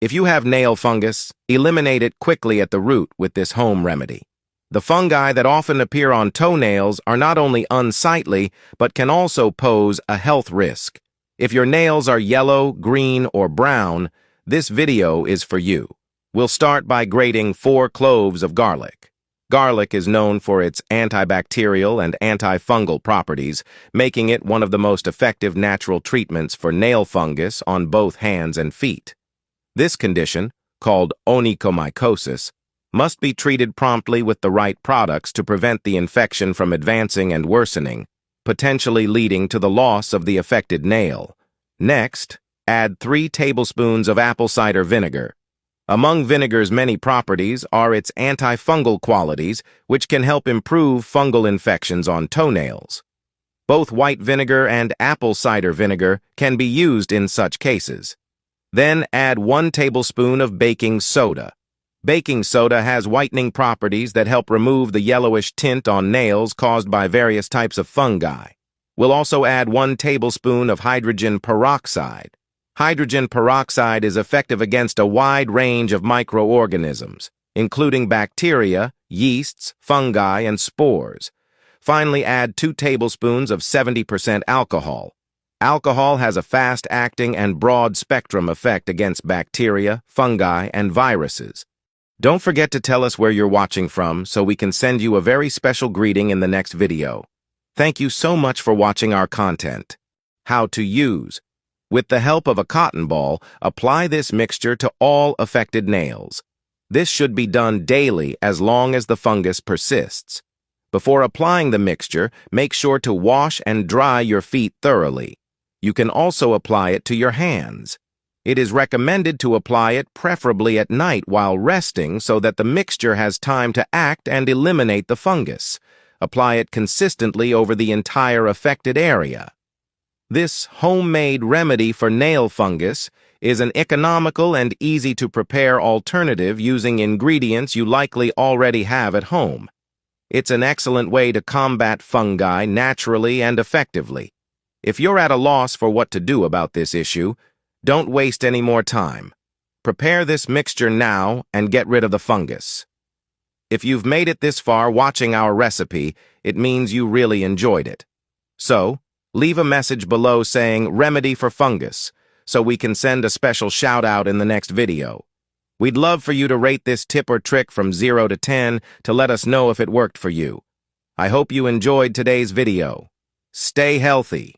If you have nail fungus, eliminate it quickly at the root with this home remedy. The fungi that often appear on toenails are not only unsightly, but can also pose a health risk. If your nails are yellow, green, or brown, this video is for you. We'll start by grating 4 cloves of garlic. Garlic is known for its antibacterial and antifungal properties, making it one of the most effective natural treatments for nail fungus on both hands and feet. This condition, called onychomycosis, must be treated promptly with the right products to prevent the infection from advancing and worsening, potentially leading to the loss of the affected nail. Next, add 3 tablespoons of apple cider vinegar. Among vinegar's many properties are its antifungal qualities, which can help improve fungal infections on toenails. Both white vinegar and apple cider vinegar can be used in such cases. Then add 1 tablespoon of baking soda. Baking soda has whitening properties that help remove the yellowish tint on nails caused by various types of fungi. We'll also add 1 tablespoon of hydrogen peroxide. Hydrogen peroxide is effective against a wide range of microorganisms, including bacteria, yeasts, fungi, and spores. Finally, add 2 tablespoons of 70% alcohol. Alcohol has a fast-acting and broad-spectrum effect against bacteria, fungi, and viruses. Don't forget to tell us where you're watching from so we can send you a very special greeting in the next video. Thank you so much for watching our content. How to use. With the help of a cotton ball, apply this mixture to all affected nails. This should be done daily as long as the fungus persists. Before applying the mixture, make sure to wash and dry your feet thoroughly. You can also apply it to your hands. It is recommended to apply it preferably at night while resting so that the mixture has time to act and eliminate the fungus. Apply it consistently over the entire affected area. This homemade remedy for nail fungus is an economical and easy-to-prepare alternative using ingredients you likely already have at home. It's an excellent way to combat fungi naturally and effectively. If you're at a loss for what to do about this issue, don't waste any more time. Prepare this mixture now and get rid of the fungus. If you've made it this far watching our recipe, it means you really enjoyed it. So, leave a message below saying remedy for fungus so we can send a special shout out in the next video. We'd love for you to rate this tip or trick from 0 to 10 to let us know if it worked for you. I hope you enjoyed today's video. Stay healthy.